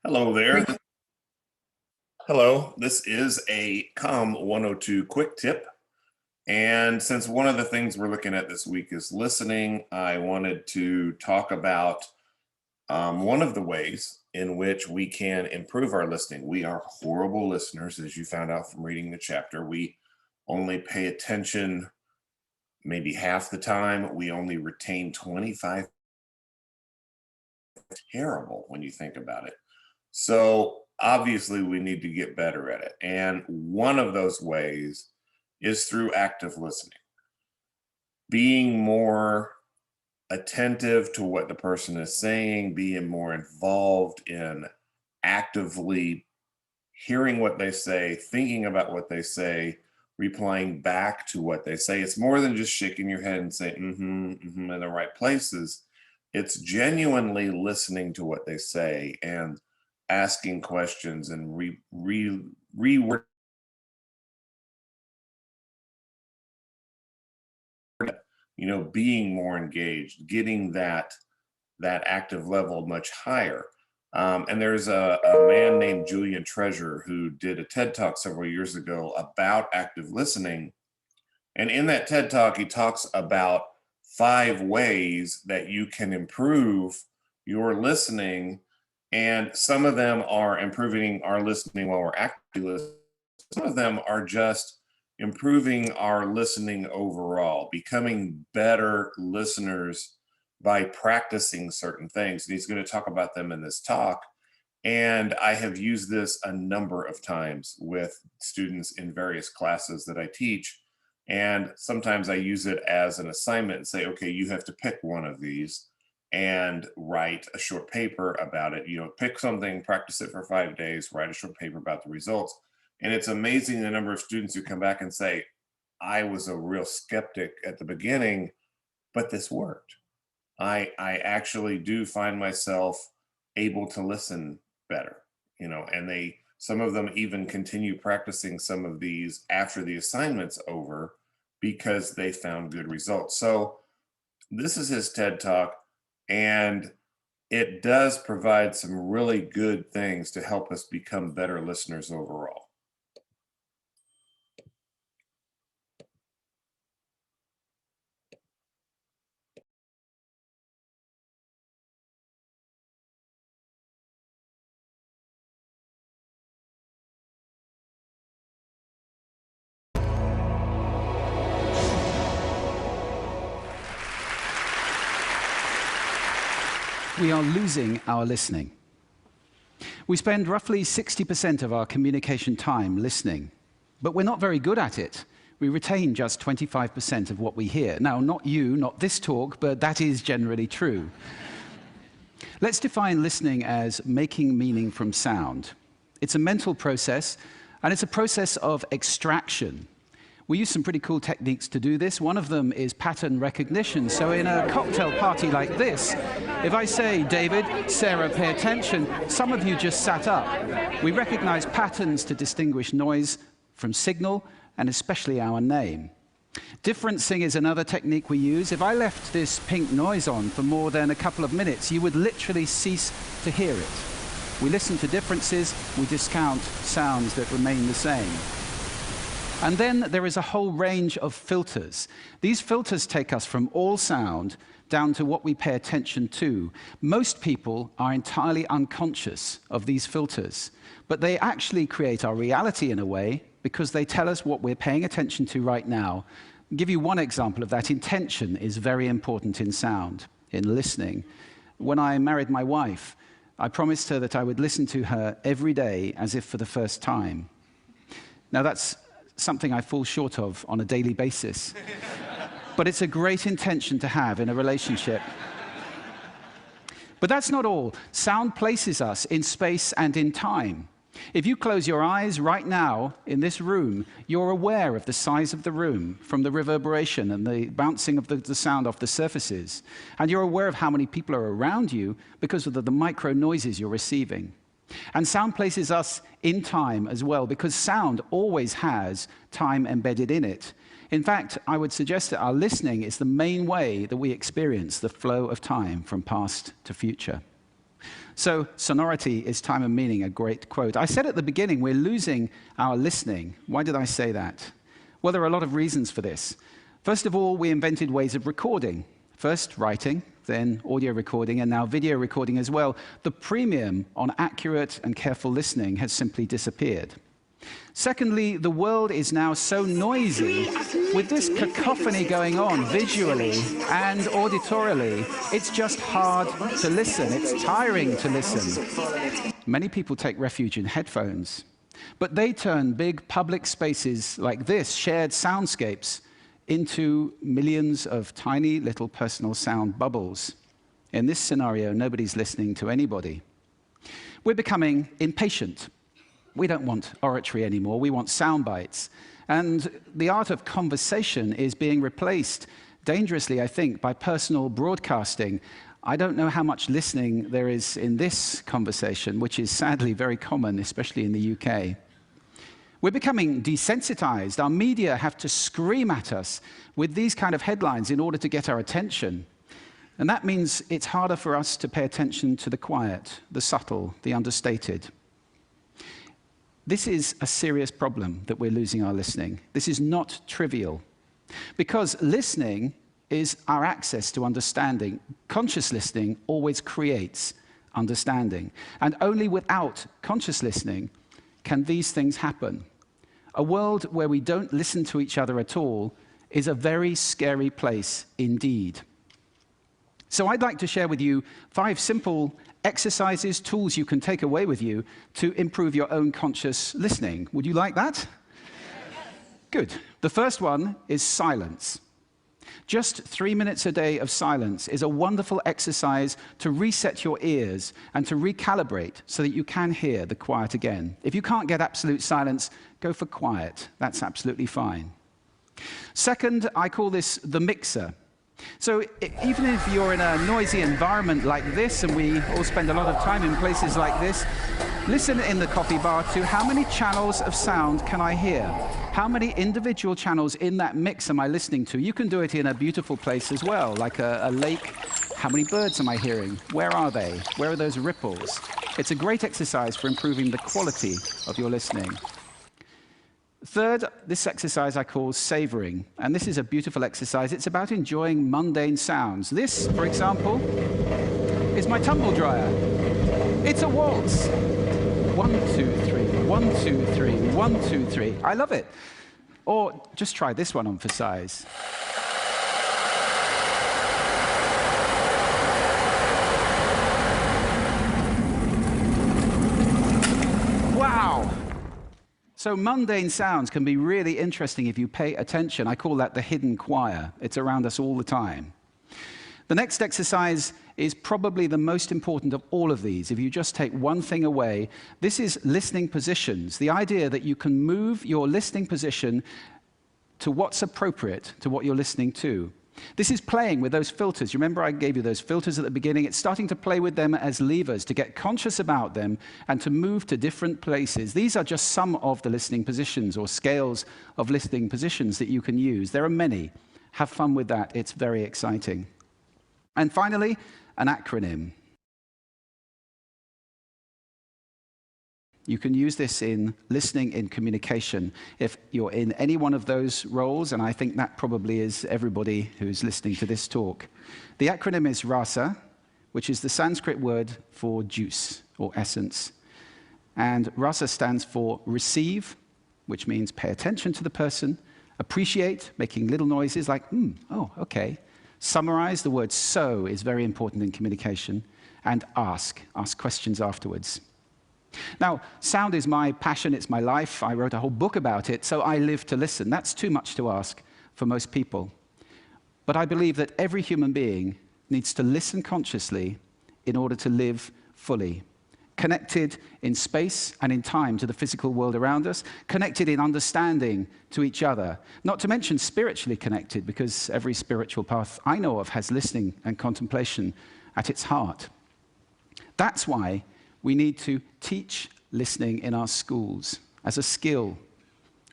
Hello there. Hello. This is a Comm 102 quick tip. And since one of the things we're looking at this week is listening, I wanted to talk about one of the ways in which we can improve our listening. We are horrible listeners, as you found out from reading the chapter. We only pay attention maybe half the time. We only retain 25. Terrible when you think about it. So obviously, we need to get better at it. And one of those ways is through active listening, being more attentive to what the person is saying, being more involved in actively hearing what they say, thinking about what they say, replying back to what they say. It's more than just shaking your head and saying, in the right places. It's genuinely listening to what they say and asking questions and reword, being more engaged, getting that active level much higher. And there's a man named Julian Treasure who did a TED Talk several years ago about active listening. And in that TED Talk, he talks about 5 ways that you can improve your listening. And some of them are improving our listening while we're actively listening. Some of them are just improving our listening overall, becoming better listeners by practicing certain things. And he's going to talk about them in this talk. And I have used this a number of times with students in various classes that I teach. And sometimes I use it as an assignment and say, okay, you have to pick one of these and write a short paper about it. Pick something, practice it for 5 days, write a short paper about the results. And it's amazing the number of students who come back and say, I was a real skeptic at the beginning, but this worked. I actually do find myself able to listen better, and some of them even continue practicing some of these after the assignment's over because they found good results. So this is his TED Talk, and it does provide some really good things to help us become better listeners overall. We are losing our listening. We spend roughly 60% of our communication time listening, but we're not very good at it. We retain just 25% of what we hear. Now, not you, not this talk, but that is generally true. Let's define listening as making meaning from sound. It's a mental process, and it's a process of extraction. We use some pretty cool techniques to do this. One of them is pattern recognition. So in a cocktail party like this, if I say, David, Sarah, pay attention, some of you just sat up. We recognize patterns to distinguish noise from signal, and especially our name. Differencing is another technique we use. If I left this pink noise on for more than a couple of minutes, you would literally cease to hear it. We listen to differences, we discount sounds that remain the same. And then there is a whole range of filters. These filters take us from all sound down to what we pay attention to. Most people are entirely unconscious of these filters, but they actually create our reality in a way because they tell us what we're paying attention to right now. I'll give you one example of that. Intention is very important in sound, in listening. When I married my wife, I promised her that I would listen to her every day as if for the first time. Now that's something I fall short of on a daily basis. But it's a great intention to have in a relationship. But that's not all. Sound places us in space and in time. If you close your eyes right now in this room, you're aware of the size of the room from the reverberation and the bouncing of the sound off the surfaces. And you're aware of how many people are around you because of the micro noises you're receiving. And sound places us in time as well, because sound always has time embedded in it. In fact, I would suggest that our listening is the main way that we experience the flow of time from past to future. So sonority is time and meaning, a great quote. I said at the beginning, we're losing our listening. Why did I say that? Well, there are a lot of reasons for this. First of all, we invented ways of recording. First writing, then audio recording, and now video recording as well. The premium on accurate and careful listening has simply disappeared. Secondly, the world is now so noisy, with this cacophony going on visually and auditorily, it's just hard to listen. It's tiring to listen. Many people take refuge in headphones, but they turn big public spaces like this, shared soundscapes, into millions of tiny little personal sound bubbles. In this scenario, nobody's listening to anybody. We're becoming impatient. We don't want oratory anymore, we want sound bites. And the art of conversation is being replaced, dangerously, I think, by personal broadcasting. I don't know how much listening there is in this conversation, which is sadly very common, especially in the UK. We're becoming desensitized. Our media have to scream at us with these kind of headlines in order to get our attention. And that means it's harder for us to pay attention to the quiet, the subtle, the understated. This is a serious problem that we're losing our listening. This is not trivial. Because listening is our access to understanding. Conscious listening always creates understanding. And only without conscious listening can these things happen. A world where we don't listen to each other at all is a very scary place indeed. So I'd like to share with you 5 simple exercises, tools you can take away with you to improve your own conscious listening. Would you like that? Good. The first one is silence. Just 3 minutes a day of silence is a wonderful exercise to reset your ears and to recalibrate so that you can hear the quiet again. If you can't get absolute silence, go for quiet. That's absolutely fine. Second, I call this the mixer. So even if you're in a noisy environment like this, and we all spend a lot of time in places like this, listen in the coffee bar to how many channels of sound can I hear? How many individual channels in that mix am I listening to? You can do it in a beautiful place as well, like a lake. How many birds am I hearing? Where are they? Where are those ripples? It's a great exercise for improving the quality of your listening. Third, this exercise I call savoring, and this is a beautiful exercise. It's about enjoying mundane sounds. This, for example, is my tumble dryer. It's a waltz. 1, 2, 3, 1, 2, 3, 1, 2, 3. I love it. Or just try this one on for size. Wow! So mundane sounds can be really interesting if you pay attention. I call that the hidden choir. It's around us all the time. The next exercise is probably the most important of all of these. If you just take one thing away, this is listening positions. The idea that you can move your listening position to what's appropriate to what you're listening to. This is playing with those filters. You remember I gave you those filters at the beginning? It's starting to play with them as levers, to get conscious about them and to move to different places. These are just some of the listening positions or scales of listening positions that you can use. There are many. Have fun with that. It's very exciting. And finally, an acronym. You can use this in listening, in communication. If you're in any one of those roles, and I think that probably is everybody who's listening to this talk. The acronym is RASA, which is the Sanskrit word for juice or essence. And RASA stands for receive, which means pay attention to the person, appreciate, making little noises like, oh, okay. Summarize, the word so is very important in communication, and ask questions afterwards. Now, sound is my passion, it's my life. I wrote a whole book about it, so I live to listen. That's too much to ask for most people. But I believe that every human being needs to listen consciously in order to live fully. Connected in space and in time to the physical world around us, connected in understanding to each other, not to mention spiritually connected, because every spiritual path I know of has listening and contemplation at its heart. That's why we need to teach listening in our schools as a skill.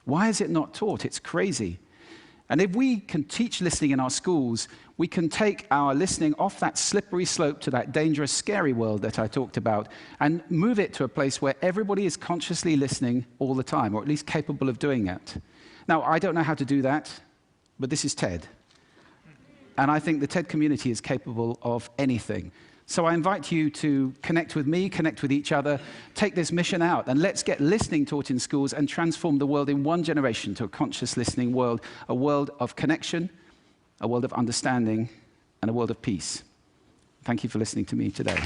Why is it not taught? It's crazy. And if we can teach listening in our schools, we can take our listening off that slippery slope to that dangerous, scary world that I talked about and move it to a place where everybody is consciously listening all the time, or at least capable of doing it. Now, I don't know how to do that, but this is TED. And I think the TED community is capable of anything. So I invite you to connect with me, connect with each other, take this mission out, and let's get listening taught in schools and transform the world in one generation to a conscious listening world, a world of connection, a world of understanding, and a world of peace. Thank you for listening to me today.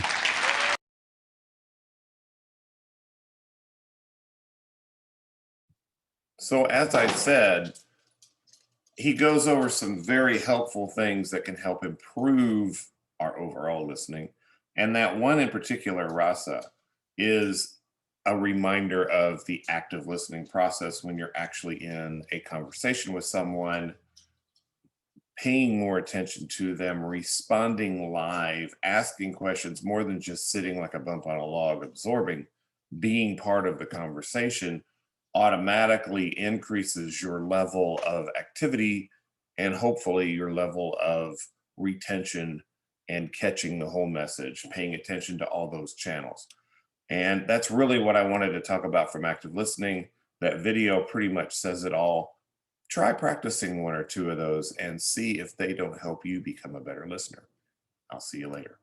So as I said, he goes over some very helpful things that can help improve our overall listening. And that one in particular, Rasa, is a reminder of the active listening process when you're actually in a conversation with someone, paying more attention to them, responding live, asking questions more than just sitting like a bump on a log, absorbing, being part of the conversation automatically increases your level of activity and hopefully your level of retention and catching the whole message, paying attention to all those channels. And that's really what I wanted to talk about from active listening. That video pretty much says it all. Try practicing one or two of those and see if they don't help you become a better listener. I'll see you later.